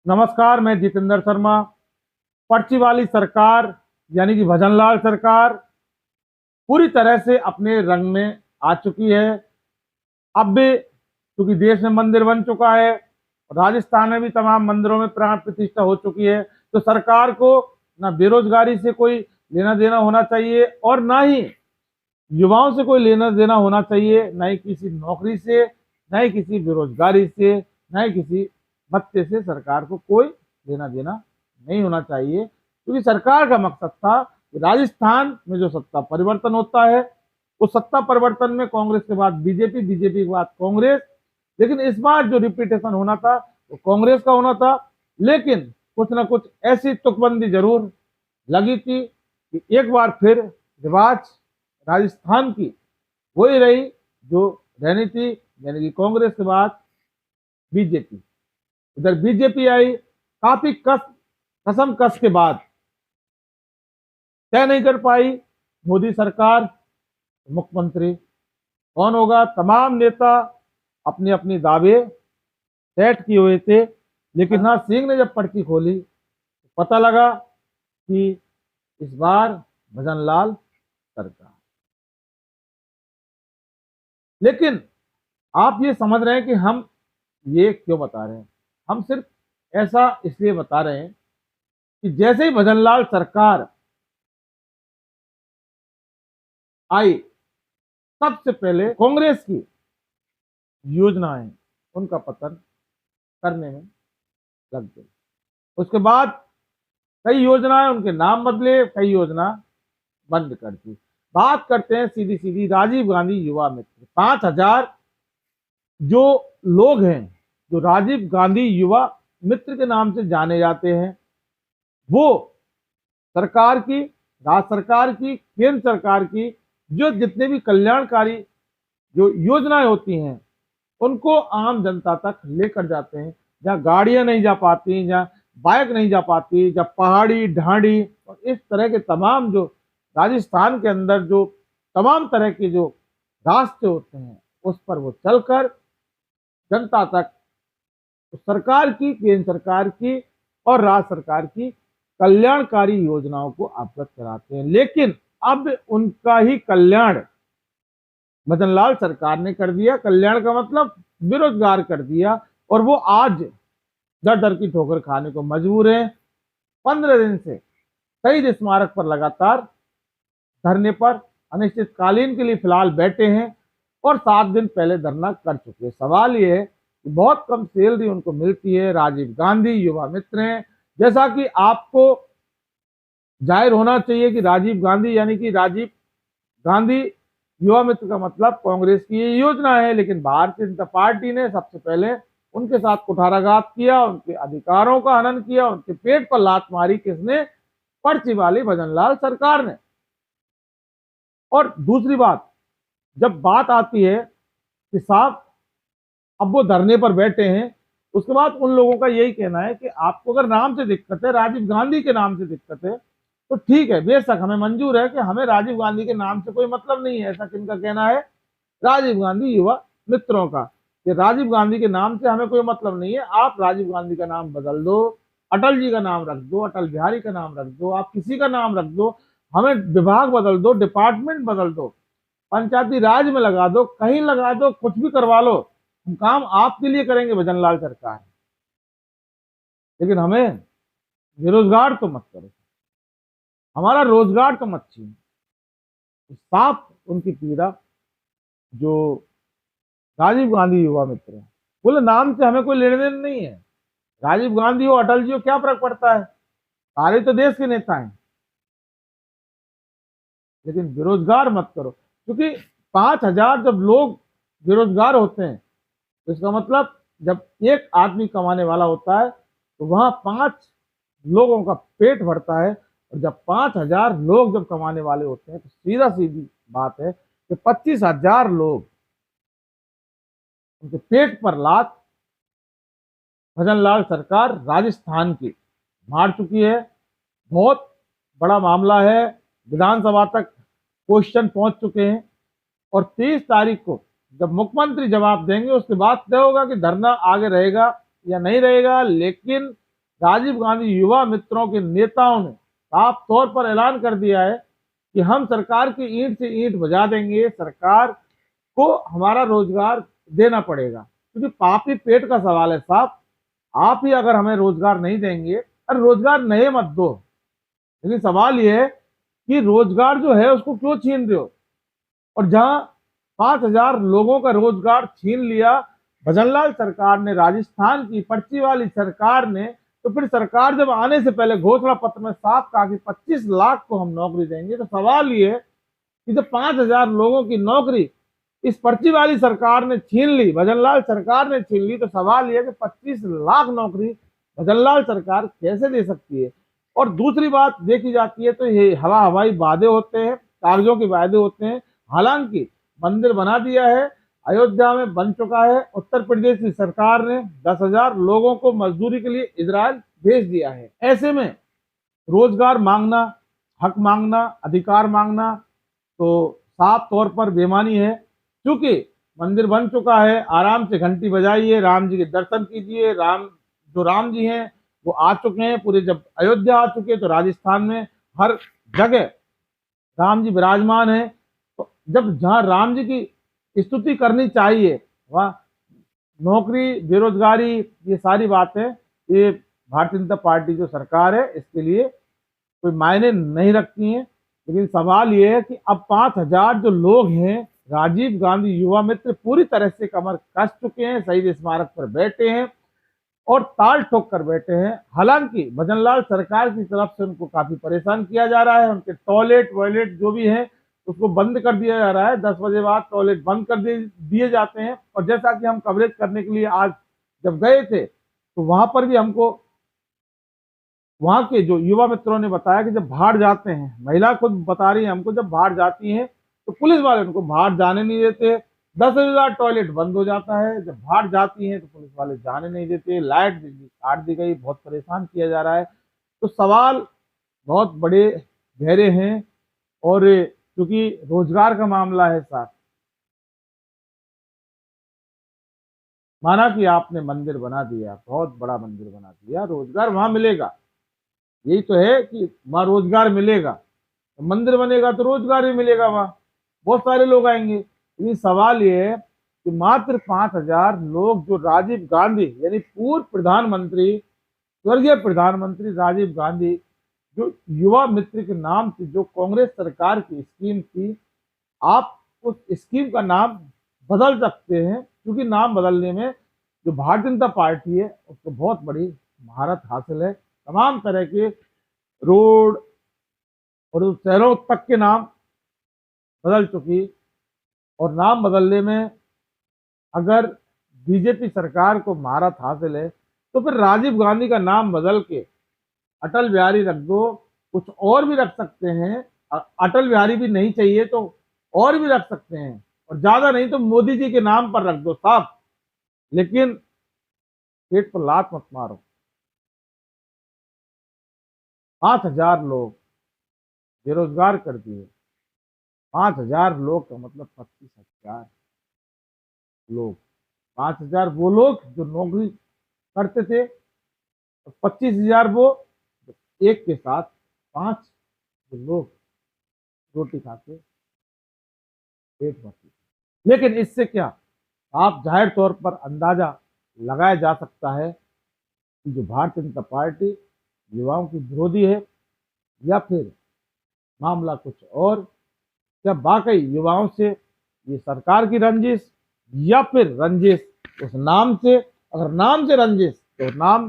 नमस्कार, मैं जितेंद्र शर्मा। पर्ची वाली सरकार यानी कि भजनलाल सरकार पूरी तरह से अपने रंग में आ चुकी है। अब भी क्योंकि देश में मंदिर बन चुका है, राजस्थान में भी तमाम मंदिरों में प्राण प्रतिष्ठा हो चुकी है, तो सरकार को ना बेरोजगारी से कोई लेना देना होना चाहिए और ना ही युवाओं से कोई लेना देना होना चाहिए, ना ही किसी नौकरी से, ना ही किसी बेरोजगारी से, ना ही किसी भत्ते से सरकार को कोई लेना देना नहीं होना चाहिए। क्योंकि सरकार का मकसद था कि राजस्थान में जो सत्ता परिवर्तन होता है, उस सत्ता परिवर्तन में कांग्रेस के बाद बीजेपी, बीजेपी के बाद कांग्रेस, लेकिन इस बार जो रिपीटेशन होना था वो कांग्रेस का होना था। लेकिन कुछ ना कुछ ऐसी तुकबंदी जरूर लगी थी कि एक बार फिर रिवाज राजस्थान की वही रही जो रहनी थी, यानी कि कांग्रेस के बाद बीजेपी। इधर बीजेपी आई, काफी कसम कस के बाद तय नहीं कर पाई मोदी सरकार मुख्यमंत्री कौन होगा। तमाम नेता अपनी अपनी दावे सेट किए हुए थे, लेकिन हाँ, सिंह ने जब पर्ची खोली तो पता लगा कि इस बार भजनलाल सरकार। लेकिन आप ये समझ रहे हैं कि हम ये क्यों बता रहे हैं? हम सिर्फ ऐसा इसलिए बता रहे हैं कि जैसे ही भजनलाल सरकार आई, सबसे पहले कांग्रेस की योजनाएं उनका पतन करने में लग गई। उसके बाद कई योजनाएं उनके नाम बदले, कई योजना बंद कर दी। बात करते हैं सीधी सीधी राजीव गांधी युवा मित्र। 5,000 जो लोग हैं जो राजीव गांधी युवा मित्र के नाम से जाने जाते हैं, वो सरकार की, राज्य सरकार की, केंद्र सरकार की जो जितने भी कल्याणकारी जो योजनाएं होती हैं उनको आम जनता तक लेकर जाते हैं। जहाँ गाड़ियां नहीं जा पाती, जहाँ बाइक नहीं जा पाती, जहाँ पहाड़ी ढांडी और इस तरह के तमाम जो राजस्थान के अंदर जो तमाम तरह के जो रास्ते होते हैं उस पर वो चलकर जनता तक सरकार की, केंद्र सरकार की और राज्य सरकार की कल्याणकारी योजनाओं को अवगत कराते हैं। लेकिन अब उनका ही कल्याण भजनलाल सरकार ने कर दिया। कल्याण का मतलब बेरोजगार कर दिया और वो आज दर दर की ठोकर खाने को मजबूर है। 15 दिन से शहीद स्मारक पर लगातार धरने पर अनिश्चितकालीन के लिए फिलहाल बैठे हैं और 7 दिन पहले धरना कर चुके हैं। सवाल ये है कि बहुत कम सैलरी उनको मिलती है। राजीव गांधी युवा मित्र हैं, जैसा कि आपको जाहिर होना चाहिए कि राजीव गांधी यानी कि राजीव गांधी युवा मित्र का मतलब कांग्रेस की ये योजना है। लेकिन भारतीय जनता पार्टी ने सबसे पहले उनके साथ कुठाराघात किया, उनके अधिकारों का हनन किया, उनके पेट पर लात मारी। किसने? पर्ची वाली भजनलाल सरकार ने। और दूसरी बात, जब बात आती है कि साहब अब वो धरने पर बैठे हैं, उसके बाद उन लोगों का यही कहना है कि आपको अगर नाम से दिक्कत है, राजीव गांधी के नाम से दिक्कत है, तो ठीक है, बेशक हमें मंजूर है कि हमें राजीव गांधी के नाम से कोई मतलब नहीं है। ऐसा किनका कहना है? राजीव गांधी युवा मित्रों का, कि राजीव गांधी के नाम से हमें कोई मतलब नहीं है। आप राजीव गांधी का नाम बदल दो, अटल जी का नाम रख दो, अटल बिहारी का नाम रख दो, आप किसी का नाम रख दो, हमें विभाग बदल दो, डिपार्टमेंट बदल दो, पंचायती राज में लगा दो, कहीं लगा दो, कुछ भी करवा लो, हम काम आपके लिए करेंगे भजनलाल सरकार। लेकिन हमें बेरोजगार तो मत करो, हमारा रोजगार तो मत छीनो। साफ उनकी पीड़ा जो राजीव गांधी युवा मित्र है, बोले नाम से हमें कोई लेने देने नहीं है। राजीव गांधी हो, अटल जी हो, क्या फर्क पड़ता है? सारे तो देश के नेता हैं। लेकिन बेरोजगार मत करो, क्योंकि 5,000 जब लोग बेरोजगार होते हैं तो इसका मतलब जब एक आदमी कमाने वाला होता है तो वहां 5 लोगों का पेट भरता है। और जब 5,000 लोग जब कमाने वाले होते हैं तो सीधा सीधी बात है कि 25,000 लोग उनके पेट पर लात भजनलाल सरकार राजस्थान की मार चुकी है। बहुत बड़ा मामला है, विधानसभा तक क्वेश्चन पहुंच चुके हैं और 30 तारीख को जब मुख्यमंत्री जवाब देंगे उसके बाद तय होगा कि धरना आगे रहेगा या नहीं रहेगा। लेकिन राजीव गांधी युवा मित्रों के नेताओं ने साफ तौर पर ऐलान कर दिया है कि हम सरकार की ईंट से ईंट बजा देंगे, सरकार को हमारा रोजगार देना पड़ेगा, क्योंकि पाप ही पेट का सवाल है साहब। आप ही अगर हमें रोजगार नहीं देंगे, अरे रोजगार नए मत दो, लेकिन सवाल यह है कि रोजगार जो है उसको क्यों छीन रहे हो। और जहां 5,000 लोगों का रोजगार छीन लिया भजनलाल सरकार ने, राजस्थान की पर्ची वाली सरकार ने, तो फिर सरकार जब आने से पहले घोषणा पत्र में साफ कहा कि 25 लाख को हम नौकरी देंगे, तो सवाल ये है कि जब 5,000 लोगों की नौकरी इस पर्ची वाली सरकार ने छीन ली, भजनलाल सरकार ने छीन ली, तो सवाल यह है कि 25 लाख नौकरी भजनलाल सरकार कैसे दे सकती है। और दूसरी बात देखी जाती है तो ये हवाई वादे होते हैं, कागजों के वादे होते हैं। हालांकि मंदिर बना दिया है, अयोध्या में बन चुका है, उत्तर प्रदेश की सरकार ने 10,000 लोगों को मजदूरी के लिए इजराइल भेज दिया है। ऐसे में रोजगार मांगना, हक मांगना, अधिकार मांगना तो साफ तौर पर बेईमानी है। क्योंकि मंदिर बन चुका है, आराम से घंटी बजाइए, राम जी के दर्शन कीजिए। राम जी हैं वो आ चुके हैं पूरे, जब अयोध्या आ चुके तो राजस्थान में हर जगह राम जी विराजमान है। तो जब जहां राम जी की स्तुति करनी चाहिए वहां नौकरी, बेरोजगारी, ये सारी बातें, ये भारतीय जनता पार्टी जो सरकार है इसके लिए कोई मायने नहीं रखती हैं। लेकिन सवाल ये है कि अब 5,000 जो लोग हैं, राजीव गांधी युवा मित्र पूरी तरह से कमर कस चुके हैं, शहीद स्मारक पर बैठे हैं और ताल ठोक कर बैठे हैं। हालांकि भजनलाल सरकार की तरफ से उनको काफी परेशान किया जा रहा है, उनके टॉयलेट वॉयलेट जो भी है उसको बंद कर दिया जा रहा है। 10 बजे बाद टॉयलेट बंद कर दिए जाते हैं। और जैसा कि हम कवरेज करने के लिए आज जब गए थे तो वहां पर भी हमको वहां के जो युवा मित्रों ने बताया कि जब बाहर जाते हैं, महिला खुद बता रही है हमको, जब बाहर जाती हैं तो पुलिस वाले उनको बाहर जाने नहीं देते। 10,000 टॉयलेट बंद हो जाता है, जब बाहर जाती हैं तो पुलिस वाले जाने नहीं देते, लाइट बिजली काट दी गई, बहुत परेशान किया जा रहा है। तो सवाल बहुत बड़े गहरे हैं। और क्योंकि रोजगार का मामला है साथ, माना कि आपने मंदिर बना दिया, बहुत बड़ा मंदिर बना दिया, रोजगार वहां मिलेगा, यही तो है कि वहां रोजगार मिलेगा, तो मंदिर बनेगा तो रोजगार भी मिलेगा, वहां बहुत सारे लोग आएंगे। लेकिन सवाल ये है कि मात्र 5,000 लोग जो राजीव गांधी यानी पूर्व प्रधानमंत्री, स्वर्गीय प्रधानमंत्री राजीव गांधी जो युवा मित्र के नाम से जो कांग्रेस सरकार की स्कीम थी, आप उस स्कीम का नाम बदल सकते हैं, क्योंकि नाम बदलने में जो भारतीय जनता पार्टी है उसको बहुत बड़ी महारत हासिल है। तमाम तरह के रोड और उस शहरों तक के नाम बदल चुकी, और नाम बदलने में अगर बीजेपी सरकार को महारत हासिल है तो फिर राजीव गांधी का नाम बदल के अटल बिहारी रख दो, कुछ और भी रख सकते हैं। अटल बिहारी भी नहीं चाहिए तो और भी रख सकते हैं, और ज्यादा नहीं तो मोदी जी के नाम पर रख दो साहब, लेकिन पेट पर लात मत मारो। 5,000 लोग बेरोजगार कर दिए। 5,000 लोग का मतलब 25,000 लोग। 5,000 वो लोग जो नौकरी करते थे, और 25,000 वो एक के साथ 5 लोग रोटी खाते पेट भरते। लेकिन इससे क्या आप जाहिर तौर पर अंदाजा लगाया जा सकता है कि जो भारतीय जनता पार्टी युवाओं की विरोधी है, या फिर मामला कुछ और, क्या वाकई युवाओं से ये सरकार की रंजिश, या फिर रंजिश उस नाम से। अगर नाम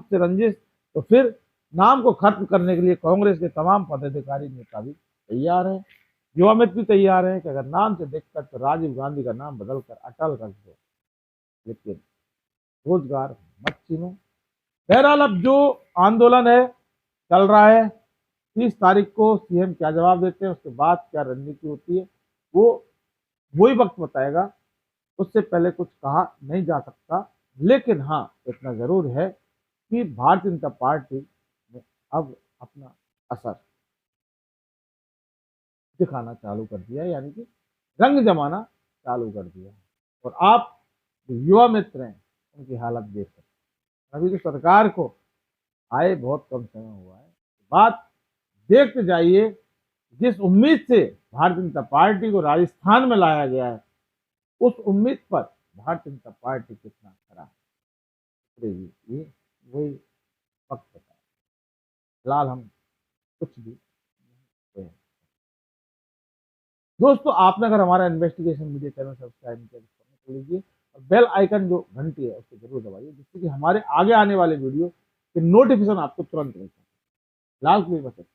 से रंजिश तो फिर नाम को खत्म करने के लिए कांग्रेस के तमाम पदाधिकारी नेता भी तैयार हैं, युवा मित्र भी तैयार हैं कि अगर नाम से देखकर तो राजीव गांधी का नाम बदलकर अटल कर दो, लेकिन रोजगार मत छीनो। बहरहाल अब जो आंदोलन है चल रहा है, 30 तारीख को सीएम क्या जवाब देते हैं, उसके बाद क्या रणनीति होती है, वो वही वक्त बताएगा। उससे पहले कुछ कहा नहीं जा सकता। लेकिन हाँ, इतना जरूर है कि भारतीय जनता पार्टी ने अब अपना असर दिखाना चालू कर दिया, यानी कि रंग जमाना चालू कर दिया। और आप जो युवा मित्र हैं उनकी हालत देख सकते हैं। अभी तो सरकार को आए बहुत कम समय हुआ है। बात देखते जाइए, जिस उम्मीद से भारतीय जनता पार्टी को राजस्थान में लाया गया है, उस उम्मीद पर भारतीय जनता पार्टी कितना खरा उतरेगी, ये वही वक्त बताए। फिलहाल हम कुछ भी नहीं। दोस्तों, आपने अगर हमारा इन्वेस्टिगेशन मीडिया चैनल सब्सक्राइब नहीं किया तो कर लीजिए और बेल आइकन जो घंटी है उसको जरूर दबाइए, जिससे कि हमारे आगे आने वाले वीडियो के नोटिफिकेशन आपको तुरंत मिल सके। फिलहाल के लिए बस।